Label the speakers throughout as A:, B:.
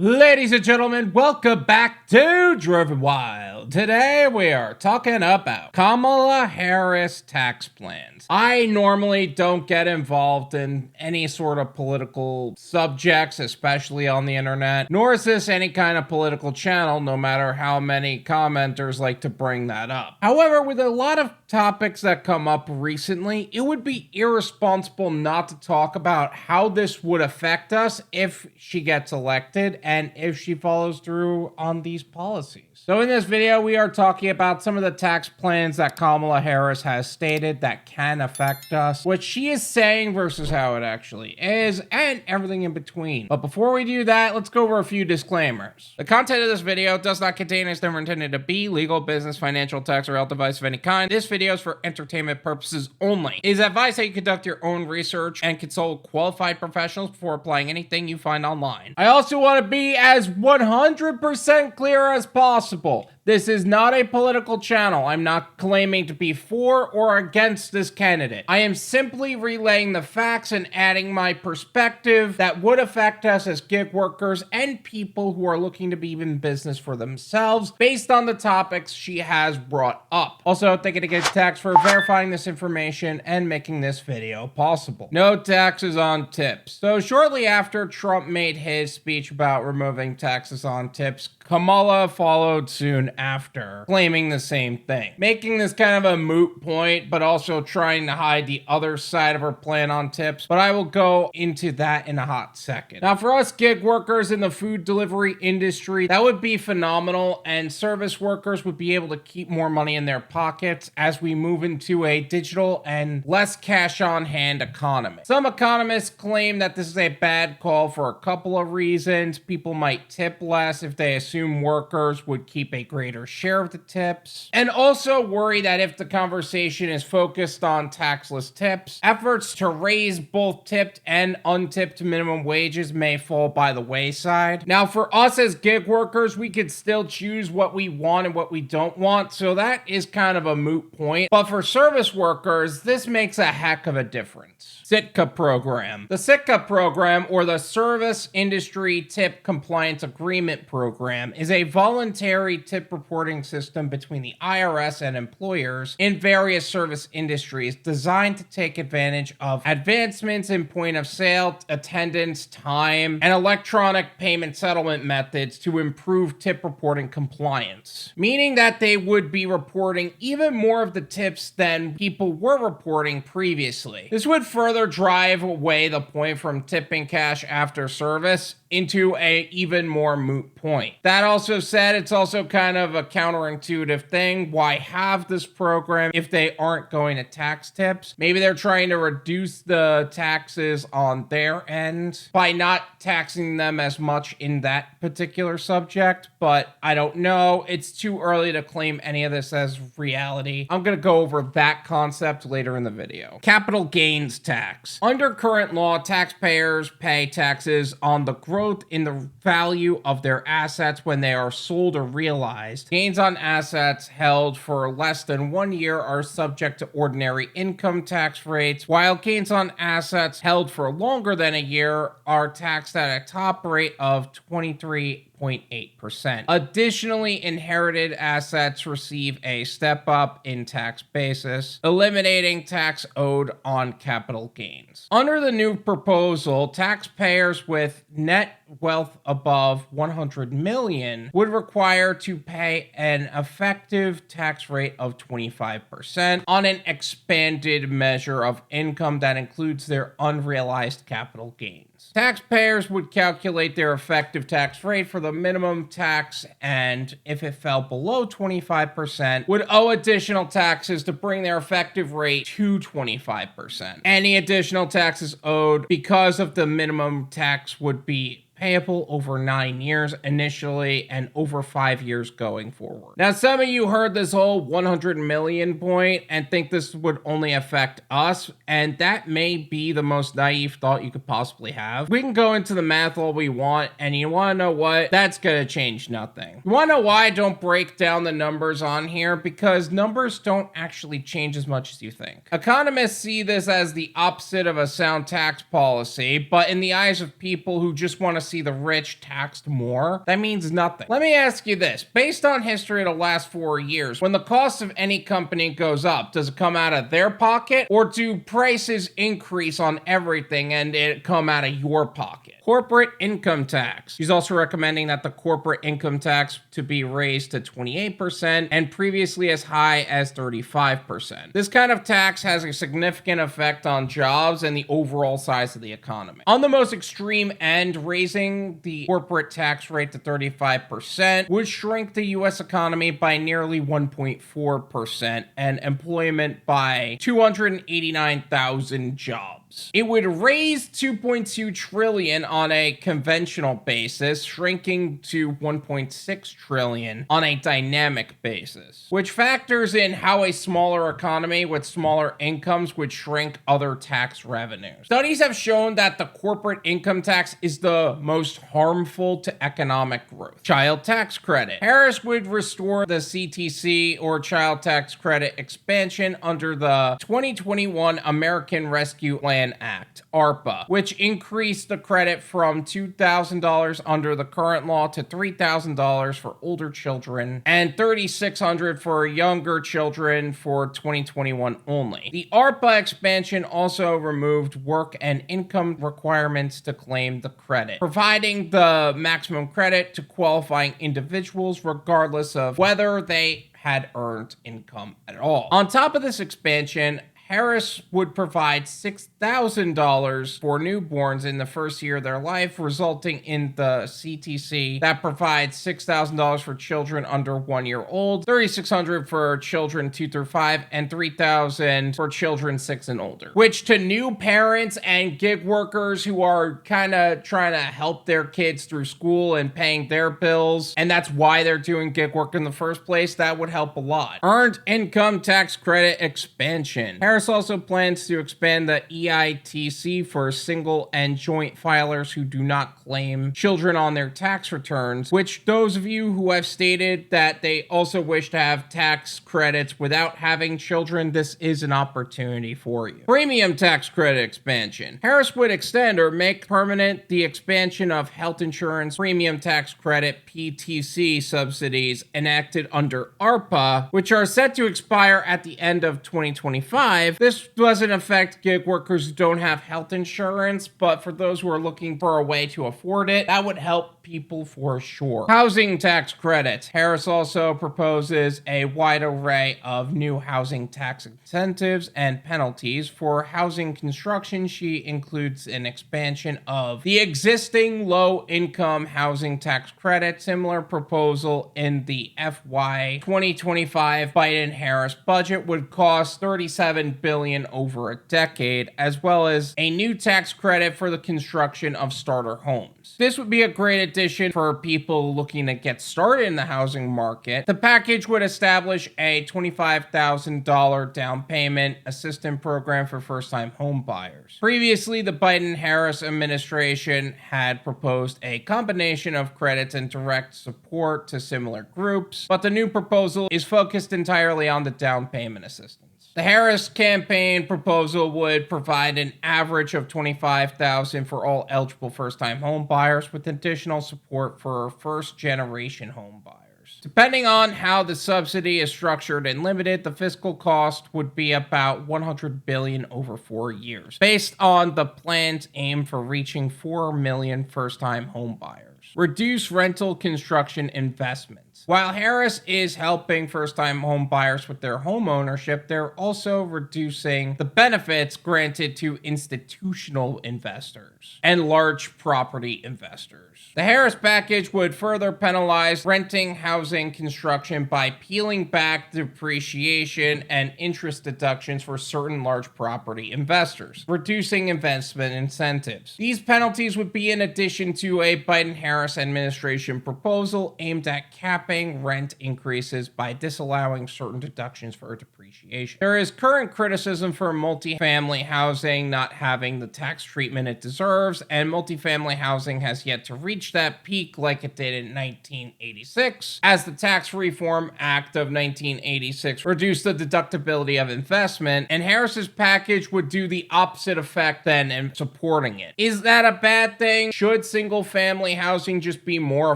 A: Ladies and gentlemen, welcome back to Driven Wyld. Today we are talking about Kamala Harris tax plans. I normally don't get involved in any sort of political subjects, especially on the internet, nor is this any kind of political channel, no matter how many commenters like to bring that up. However, with a lot of topics that come up recently, it would be irresponsible not to talk about how this would affect us if she gets elected and if she follows through on these policies. So in this video, we are talking about some of the tax plans that Kamala Harris has stated that can affect us, what she is saying versus how it actually is, and everything in between. But before we do that, let's go over a few disclaimers. The content of this video does not contain is never intended to be legal, business, financial, tax, or health advice of any kind. This video is for entertainment purposes only. It is advised that you conduct your own research and consult qualified professionals before applying anything you find online. I also want to be as 100% clear as possible. This is not a political channel. I'm not claiming to be for or against this candidate. I am simply relaying the facts and adding my perspective that would affect us as gig workers and people who are looking to be in business for themselves based on the topics she has brought up. Also, thank you to GigTax for verifying this information and making this video possible. No taxes on tips. So shortly after Trump made his speech about removing taxes on tips, Kamala followed soon after, claiming the same thing, making this kind of a moot point, but also trying to hide the other side of her plan on tips. But I will go into that in a hot second. Now, for us gig workers in the food delivery industry, that would be phenomenal, and service workers would be able to keep more money in their pockets as we move into a digital and less cash on hand economy. Some economists claim that this is a bad call for a couple of reasons. People might tip less if they assume workers would keep a greater share of the tips, and also worry that if the conversation is focused on taxless tips, efforts to raise both tipped and untipped minimum wages may fall by the wayside. Now, for us as gig workers, we could still choose what we want and what we don't want, so that is kind of a moot point. But for service workers, this makes a heck of a difference. SitUp Program. The SitUp Program, or the Service Industry Tip Compliance Agreement Program, is a voluntary tip reporting system between the IRS and employers in various service industries designed to take advantage of advancements in point of sale, attendance, time, and electronic payment settlement methods to improve tip reporting compliance, meaning that they would be reporting even more of the tips than people were reporting previously. This would further drive away the point from tipping cash after service into a even more moot point. That also said, it's also kind of a counterintuitive thing. Why have this program if they aren't going to tax tips? Maybe they're trying to reduce the taxes on their end by not taxing them as much in that particular subject, but I don't know. It's too early to claim any of this as reality. I'm going to go over that concept later in the video. Capital gains tax. Under current law, taxpayers pay taxes on the growth in the value of their assets when they are sold or realized. Gains on assets held for less than 1 year are subject to ordinary income tax rates, while gains on assets held for longer than a year are taxed at a top rate of 23.8%. Additionally, inherited assets receive a step up in tax basis, eliminating tax owed on capital gains. Under the new proposal, taxpayers with net wealth above 100 million would require to pay an effective tax rate of 25% on an expanded measure of income that includes their unrealized capital gains. Taxpayers would calculate their effective tax rate for the minimum tax, and if it fell below 25%, would owe additional taxes to bring their effective rate to 25%. Any additional taxes owed because of the minimum tax would be payable over 9 years initially and over 5 years going forward. Now, some of you heard this whole 100 million point and think this would only affect us, and that may be the most naive thought you could possibly have. We can go into the math all we want, and you want to know what? That's going to change nothing. You want to know why I don't break down the numbers on here? Because numbers don't actually change as much as you think. Economists see this as the opposite of a sound tax policy, but in the eyes of people who just want to see the rich taxed more, that means nothing. Let me ask you this. Based on history of the last 4 years, when the cost of any company goes up, does it come out of their pocket, or do prices increase on everything and it come out of your pocket? Corporate income tax. She's also recommending that the corporate income tax to be raised to 28% and previously as high as 35%. This kind of tax has a significant effect on jobs and the overall size of the economy. On the most extreme end, raising the corporate tax rate to 35% would shrink the US economy by nearly 1.4% and employment by 289,000 jobs. It would raise 2.2 trillion on a conventional basis, shrinking to 1.6 trillion on a dynamic basis, which factors in how a smaller economy with smaller incomes would shrink other tax revenues. Studies have shown that the corporate income tax is the most harmful to economic growth. Child tax credit. Harris would restore the CTC or child tax credit expansion under the 2021 American Rescue Plan Act, ARPA, which increased the credit from $2,000 under the current law to $3,000 for older children and $3,600 for younger children for 2021 only. The ARPA expansion also removed work and income requirements to claim the credit, providing the maximum credit to qualifying individuals regardless of whether they had earned income at all. On top of this expansion, Harris would provide $6,000 for newborns in the first year of their life, resulting in the CTC that provides $6,000 for children under 1 year old, $3,600 for children 2 through 5, and $3,000 for children 6 and older, which to new parents and gig workers who are kind of trying to help their kids through school and paying their bills, and that's why they're doing gig work in the first place, that would help a lot. Earned income tax credit expansion. Harris also plans to expand the EITC for single and joint filers who do not claim children on their tax returns, which those of you who have stated that they also wish to have tax credits without having children, this is an opportunity for you. Premium tax credit expansion. Harris would extend or make permanent the expansion of health insurance premium tax credit PTC subsidies enacted under ARPA, which are set to expire at the end of 2025. This doesn't affect gig workers who don't have health insurance, but for those who are looking for a way to afford it, that would help people for sure. Housing tax credits. Harris also proposes a wide array of new housing tax incentives and penalties. For housing construction, she includes an expansion of the existing low-income housing tax credit, similar proposal in the FY 2025 Biden-Harris budget would cost $37 billion over a decade, as well as a new tax credit for the construction of starter homes. This would be a great addition for people looking to get started in the housing market. The package would establish a $25,000 down payment assistance program for first-time home buyers. Previously, the Biden-Harris administration had proposed a combination of credits and direct support to similar groups, but the new proposal is focused entirely on the down payment assistance. The Harris campaign proposal would provide an average of $25,000 for all eligible first-time home buyers, with additional support for first-generation home buyers. Depending on how the subsidy is structured and limited, the fiscal cost would be about $100 billion over 4 years, based on the plan's aim for reaching 4 million first-time home buyers. Reduce rental construction investments. While Harris is helping first-time home buyers with their home ownership, they're also reducing the benefits granted to institutional investors and large property investors. The Harris package would further penalize renting housing construction by peeling back depreciation and interest deductions for certain large property investors, reducing investment incentives. These penalties would be in addition to a Biden-Harris Harris administration proposal aimed at capping rent increases by disallowing certain deductions for depreciation. There is current criticism for multifamily housing not having the tax treatment it deserves, and multifamily housing has yet to reach that peak like it did in 1986, as the Tax Reform Act of 1986 reduced the deductibility of investment, and Harris's package would do the opposite effect then in supporting it. Is that a bad thing? Should single-family housing just be more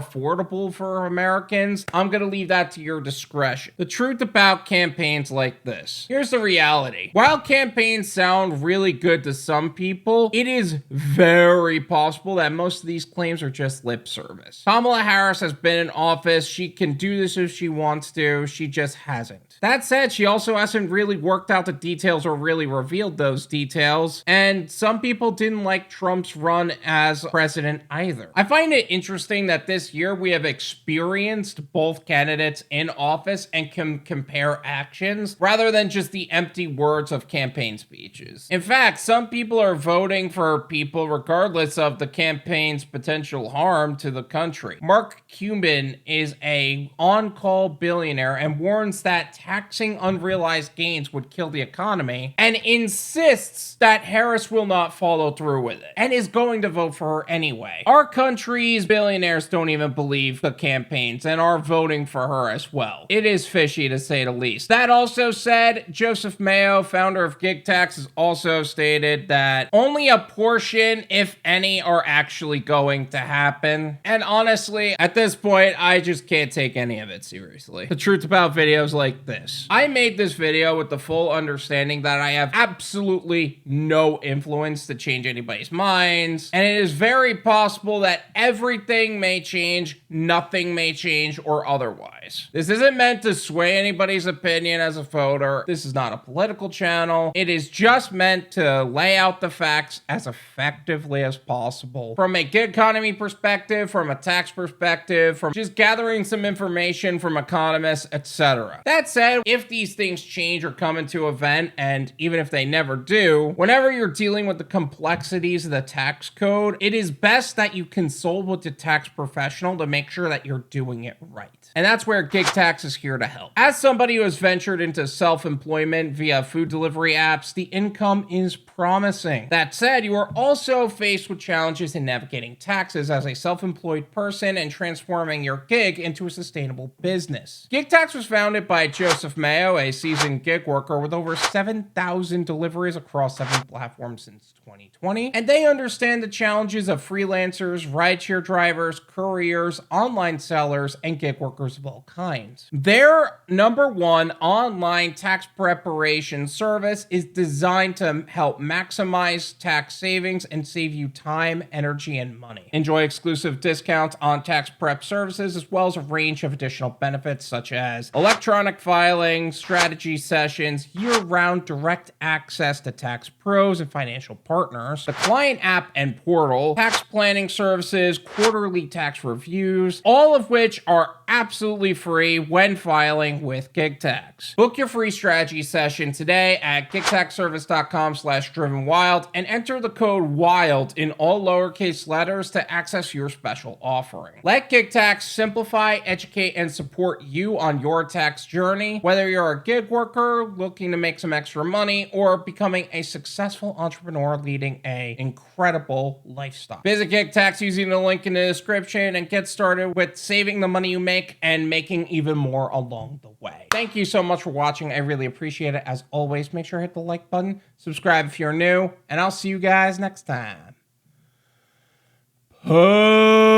A: affordable for Americans? I'm gonna leave that to your discretion. The truth about campaigns like this. Here's the reality. While campaigns sound really good to some people, it is very possible that most of these claims are just lip service. Kamala Harris has been in office. She can do this if she wants to. She just hasn't. That said, she also hasn't really worked out the details or really revealed those details, and some people didn't like Trump's run as president either. I find it interesting that this year we have experienced both candidates in office and can compare actions rather than just the empty words of campaign speeches. In fact, some people are voting for people regardless of the campaign's potential harm to the country. Mark Cuban is a on-call billionaire and warns that taxing unrealized gains would kill the economy, and insists that Harris will not follow through with it and is going to vote for her anyway. Our country's billionaires don't even believe the campaigns and are voting for her as well. It is fishy to say the least. That also said, Joseph Mayo, founder of GigTax, has also stated that only a portion, if any, are actually going to happen. And honestly, at this point, I just can't take any of it seriously. The truth about videos like this. I made this video with the full understanding that I have absolutely no influence to change anybody's minds, and it is very possible that everything may change, nothing may change, or otherwise. This isn't meant to sway anybody's opinion as a voter. This is not a political channel. It is just meant to lay out the facts as effectively as possible from a gig economy perspective, from a tax perspective, from just gathering some information from economists, etc. That said, if these things change or come into event, and even if they never do, whenever you're dealing with the complexities of the tax code, it is best that you consult with the tax professional to make sure that you're doing it right. And that's where GigTax is here to help. As somebody who has ventured into self-employment via food delivery apps, the income is promising. That said, you are also faced with challenges in navigating taxes as a self-employed person and transforming your gig into a sustainable business. GigTax was founded by Joseph Mayo, a seasoned gig worker with over 7,000 deliveries across 7 platforms since 2020, and they understand the challenges of freelancers, rideshare drivers, couriers, online sellers, and gig workers of all kinds. Their #1 online tax preparation service is designed to help maximize tax savings and save you time, energy, and money. Enjoy exclusive discounts on tax prep services, as well as a range of additional benefits such as electronic filing, strategy sessions, year-round direct access to tax pros and financial partners, the client app and portal, tax planning services, quarterly tax reviews, all of which are absolutely free when filing with GigTax. Book your free strategy session today at gigtaxservice.com/drivenwyld and enter the code WYLD in all lowercase letters to access your special offering. Let GigTax simplify, educate, and support you on your tax journey, whether you're a gig worker looking to make some extra money or becoming a successful entrepreneur leading an incredible lifestyle. Visit GigTax using the link in the description and get started with saving the money you make and making even more along the way. Thank you so much for watching. I really appreciate it. As always, make sure to hit the like button, subscribe if you're new, and I'll see you guys next time. Peace.